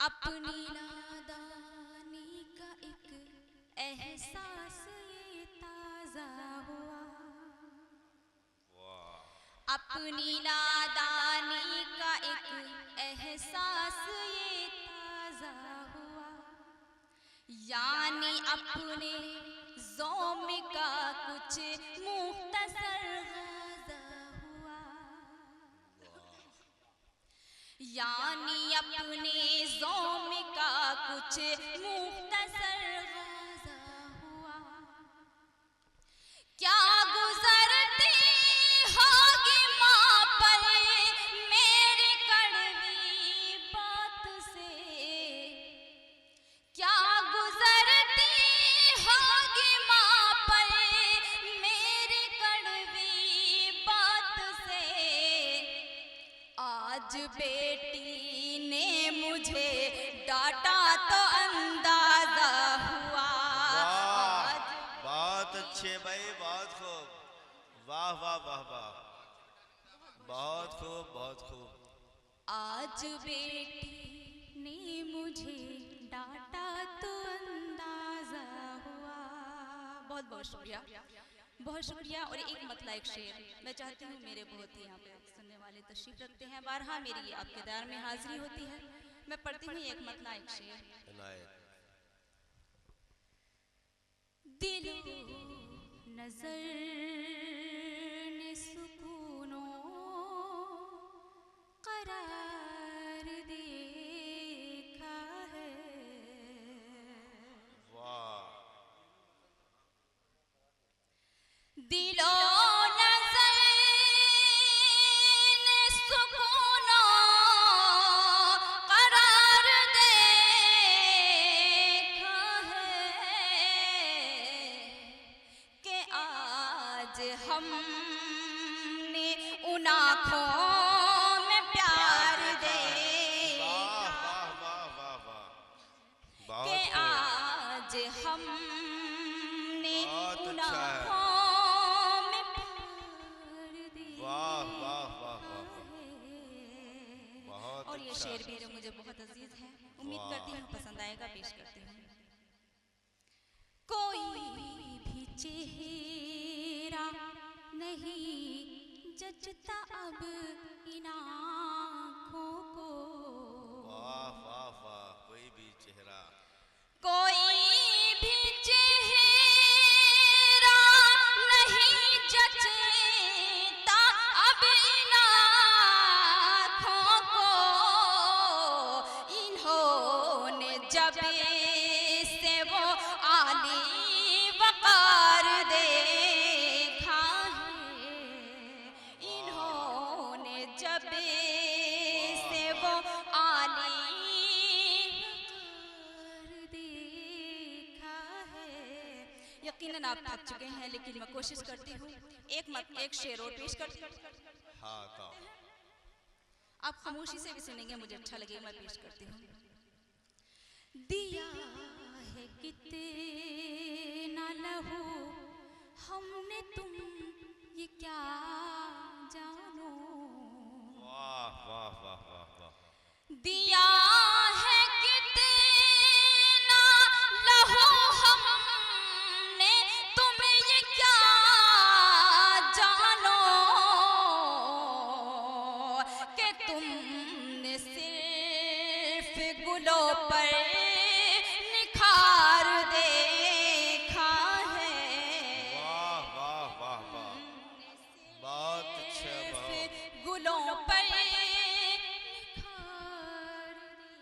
अपनी नादानी का एक एहसास ये ताजा हुआ, अपनी नादानी का एक एहसास ये ताजा हुआ, यानी अपने ज़ौम का कुछ मुख्तसर गाज़ा हुआ, यानी अपने ज़ौम का कुछ मुख्तसर गाज़ा हुआ। क्या गुज़रती होगी माँ पर मेरी कड़वी बात से, क्या गुज़रती होगी माँ पर मेरी कड़वी बात से, आज बेटी ने मुझे डांटा तो अंदाजा हुआ। बहुत अच्छे भाई, बहुत खूब, वाह वाह वाह वाह, बहुत खूब बहुत खूब। आज बेटी ने मुझे डांटा तो अंदाजा हुआ। बहुत बहुत शुक्रिया, बहुत शुक्रिया। और एक मतला एक शेर मैं चाहती हूँ, मेरे बहुत ही यहाँ पे सुनने वाले तशरीफ रखते हैं, बारहा मेरी आपके दरबार में हाजिरी होती है, मैं पढ़ती हूँ एक मतला एक शेर। दिलो नजर ने सुकूनो करार देखा है, वाह। दिलो नजर ने सुकूनो करार देखा है, कि आज हमने उन आँखों में प्यार देखा, वाह वाह वाह वाह, कि बहुत आज हमने बहुत उन अच्छा है। आँखों में प्यार देखा। वाह वाह वाह वाह वाह, बहुत और ये अच्छा। शेर भी जो मुझे बहुत अजीज है, उम्मीद करती हूँ पसंद आएगा, पेश करती हूँ। कोई भी चेहरा नहीं जचता अब इन आँखों को, वाह वाह वाह, कोई भी चेहरा, कोई भी चेहरा नहीं जचता अब इन आँखों को, इन्होंने जब से वो आली वकार देखा है, इन्होंने जब से वो आली वकार देखा है। यकीनन आप थक चुके हैं, लेकिन मैं कोशिश करती हूँ एक शेर और पेश करती हूँ। हाँ तो आप खामोशी से भी सुनेंगे, मुझे अच्छा लगेगा, मैं पेश करती हूँ। दिया है कितना लहू हमने, तुम ये क्या जानो, वाह वाह वाह वाह वाह, दिया है कितना लहू हमने, तुम ये क्या जानो, कि तुमने सिर्फ गुलों पर निखार देखा है, वाह वाह वाह वाह, बहुत अच्छा, बहुत सिर्फ गुलों पर निखार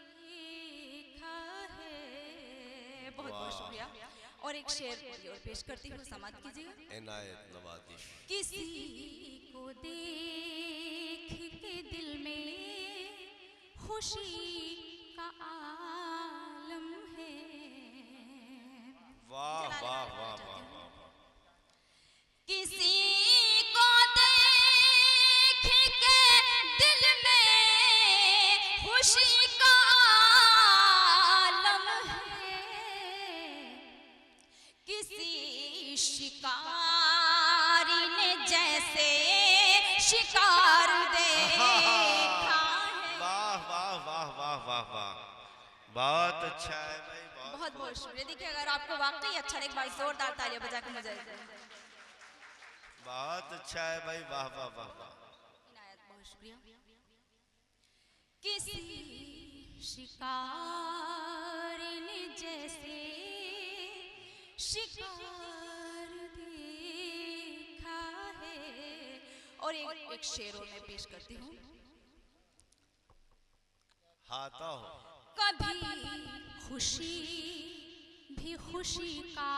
देखा है। बहुत बहुत शुक्रिया। और एक शेर और पेश करती हूँ, समात कीजिएगा। इनायत नवाजिश। किसी को देख के दिल में खुशी का आलम है, वाह वाह वाह वाह वाह वाह, किसी को देख के दिल में खुशी का आलम है, किसी शिकारी ने जैसे शिकार देखा है। वाह वाह वाह वाह वाह वाह, बहुत अच्छा है भाई, बहुत बहुत शुक्रिया। देखिए अगर आपको वाकई अच्छा लगे, एक बार जोरदार तालियां बजा के मुझे बहुत अच्छा है भाई, वाह वाह वाह वाह। इनायत, बहुत शुक्रिया। किसी शिकार ने जैसे शिकार देखा है। और एक शेर और मैं पेश करती हूँ। हाथा हो। कभी खुशी भी खुशी का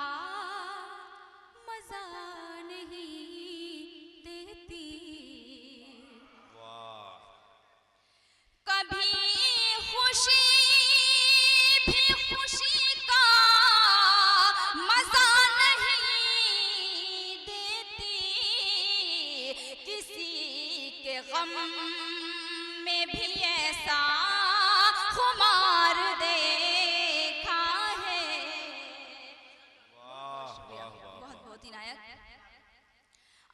मजा नहीं देती, वाह। कभी खुशी भी खुशी का मजा नहीं देती, किसी के गम में भी ऐसा खुमार देखा है। वाह वाह वाह बहुत वाह। बहुत इनायत।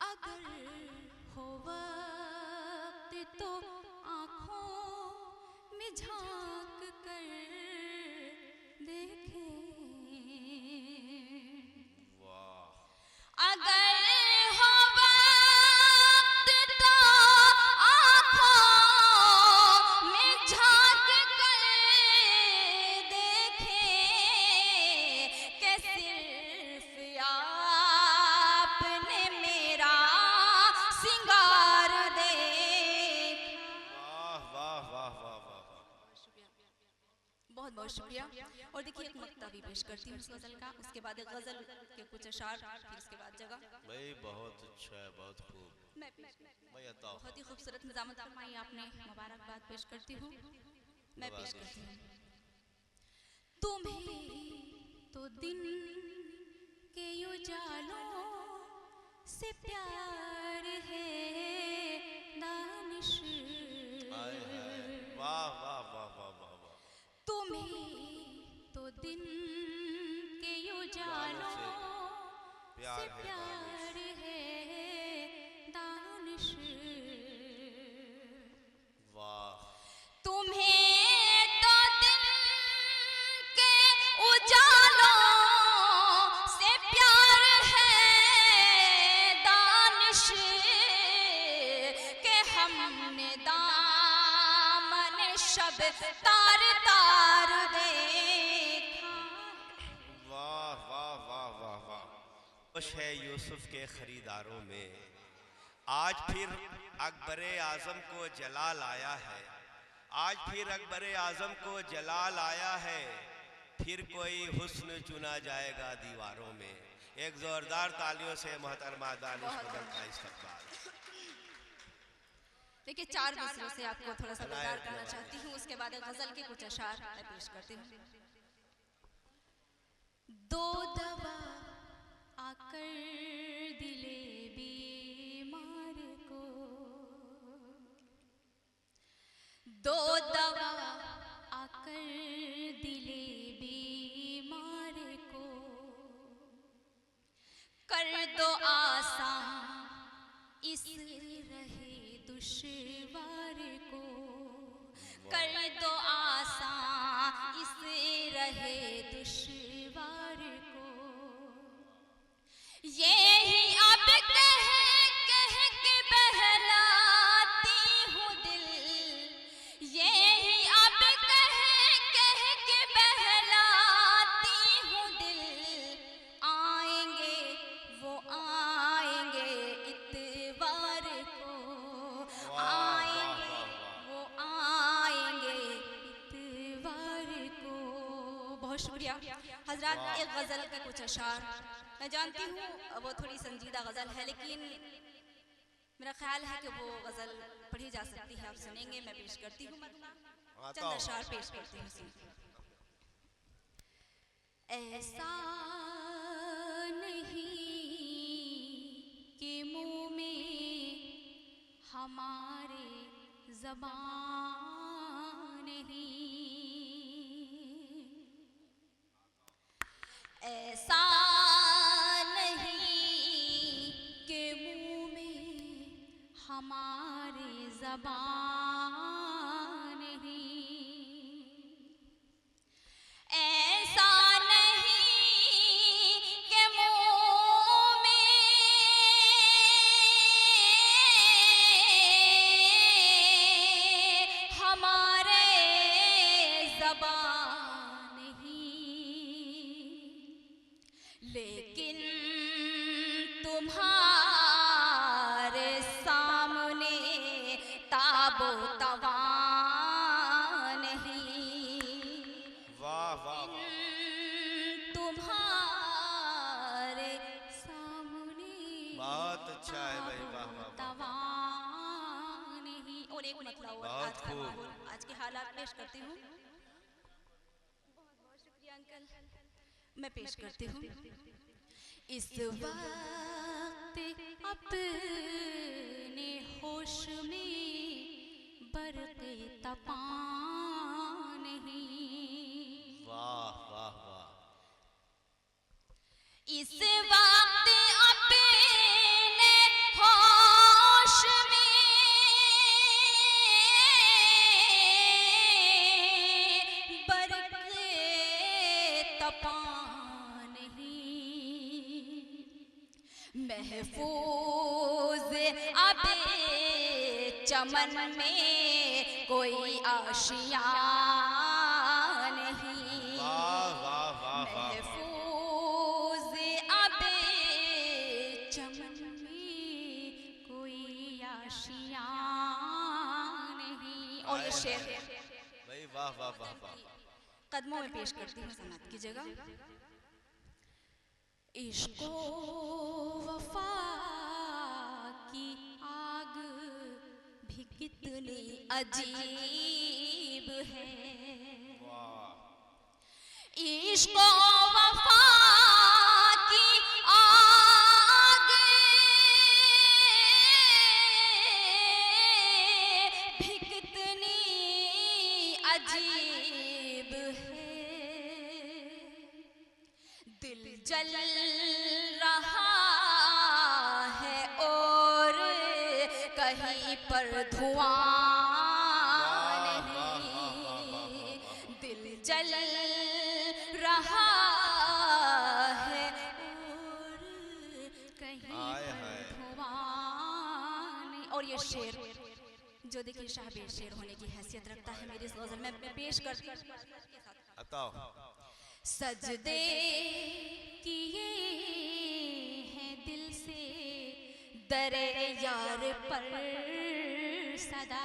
अगर हो वक्त तो आँखों में झांक कर देखें, वाह अगर हो वक्त तो आँखों में झांक कर देखें कि सिर्फ आपने मेरा सिंगार देखा। वाह वाह वाह वाह वाह। बहुत बहुत शुक्रिया। और देखिए एक मक्ता भी पेश करती हूँ इस गज़ल का, उसके बाद एक गज़ल के कुछ अशार, फिर उसके बाद जगह। भाई बहुत अच्छा है, बहुत खूब मैं भाई, अता बहुत ही खूबसूरत निज़ामत फरमाई आपने, मुबारकबाद पेश करती हूँ। मैं पेश करती हूँ। तुम्हें तो दिन के उजालों से प्यार है दानिश, हाय हाय, वाह वाह वाह वाह वाह वाह। तुम्हें तो दिन के उजालों से प्यार है प्यार है दानिश, वाह। तुम्हें तो दिन के उजालों से प्यार है दानिश, के हमने दामन शब तार तार देखा। वाह वाह वाह वाह वाह। खुश है यूसुफ के खरीदारों में, आज फिर अकबर आजम को जलाल आया है, आज फिर अकबर आजम को जलाल आया है, फिर कोई हुस्न चुना जाएगा दीवारों में। एक जोरदार तालियों से मोहतरमा दानिश बदल का इस्तकबाल। देखिए 4 मिसरों से आपको थोड़ा सा बेदार करना चाहती हूँ, उसके बाद एक गजल के कुछ अशार मैं पेश करती हूँ। दो दवा आकर दिले बीमार को, दो दवा आकर दिले बीमार को, कर दो आसान इस रहे दुश्वार को, कर दो आसान इस रहे दुश्वार को। ये ही अब कह कह के बहलाती हूँ दिल, ये ही अब कह कह के बहलाती हूँ दिल, आएंगे वो आएंगे इतवार को, आएंगे वो आएंगे इतवार को। बहुत शुक्रिया हजरात। एक गज़ल के कुछ अशार, मैं जानती हूँ वो थोड़ी संजीदा गज़ल है, लेकिन मेरा ख्याल है कि वो गज़ल पढ़ी जा सकती है, आप सुनेंगे। मैं पेश करती हूँ, चंद अशार पेश करती हूँ। ऐसा नहीं कि मुँह में हमारे ज़बान नहीं, ऐसा नहीं कि मुँह में हमारे ज़बान नहीं, ज़बान नहीं, लेकिन तुम्हारे सामने ताबो तवा नहीं। वाह वाह वाह, तुम्हारे सामने बहुत अच्छा है भाई, वाह वाह वाह, तवा नहीं। और एक मतलब और बहुत खूब। आज के हालात पेश करती हूँ। बहुत बहुत शुक्रिया अंकल, मैं पेश करती हूँ। इस वक्त अपने होश में बरक़े तपा नहीं। वाह वाह वाह, इस वक्त अपने होश में बरक़े तपा नहीं। महफूज अबे चमन में कोई आशिया नहीं। वाह वाह वाह वाह, महफूज अबे चमन में कोई आशिया नहीं। और ये शेर भाई वाह वाह वाह वाह, कदमों में पेश करती हूँ समात की जगह। इश्क़ो वफ़ा की आग भी कितनी अजीब है। वाह इश्क़ो वफ़ा की आग भी कितनी अजीब है। दिल जल रहा है और कहीं पर धुआं नहीं। दिल जल रहा है और कहीं हाय पर हाय, धुआं नहीं। और ये शेर जो देखिए शाहबे शेर होने की हैसियत रखता है मेरी इस गज़ल में पेश करती हूँ। बताओ। सजदे किए हैं दिल से दरे यार पर सदा।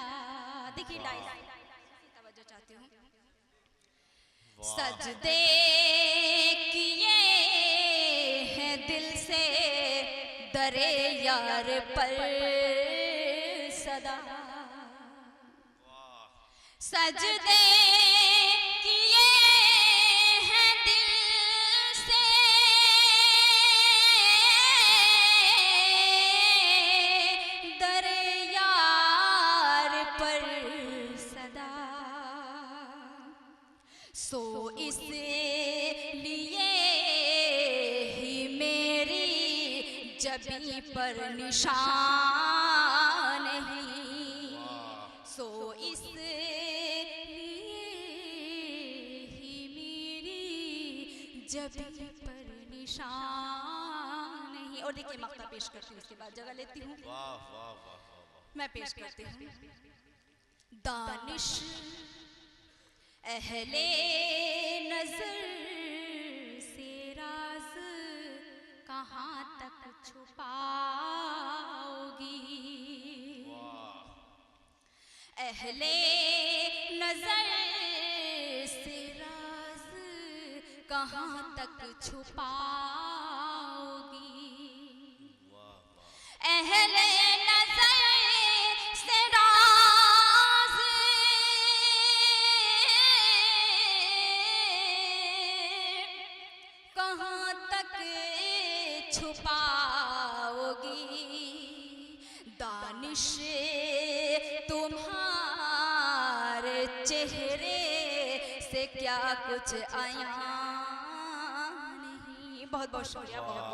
देखिए लाइन तवज्जो चाहती हूँ। सजदे किए हैं दिल से दरे यार पर सदा। सजदे किए हैं दिल से दरे यार पर सदा। सो इसलिए ही मेरी जबी पर निशान नहीं। सो इसलिए ही मेरी जबी पर निशान नहीं। और देखिए मक्ता पेश करती हूँ, उसके बाद जगह लेती हूँ। वाह वाह वाह वाह, मैं पेश करती हूँ। दानिश अहले नजर से राज कहाँ तक छुपाओगी। अहले नजर से राज कहाँ तक छुपाओगी। अहले नजर से राज कहाँ तक छुपाओगी। दानिश तुम्हारे चेहरे से क्या कुछ आया नहीं। बहुत बहुत शुक्रिया, बहुत बहुत।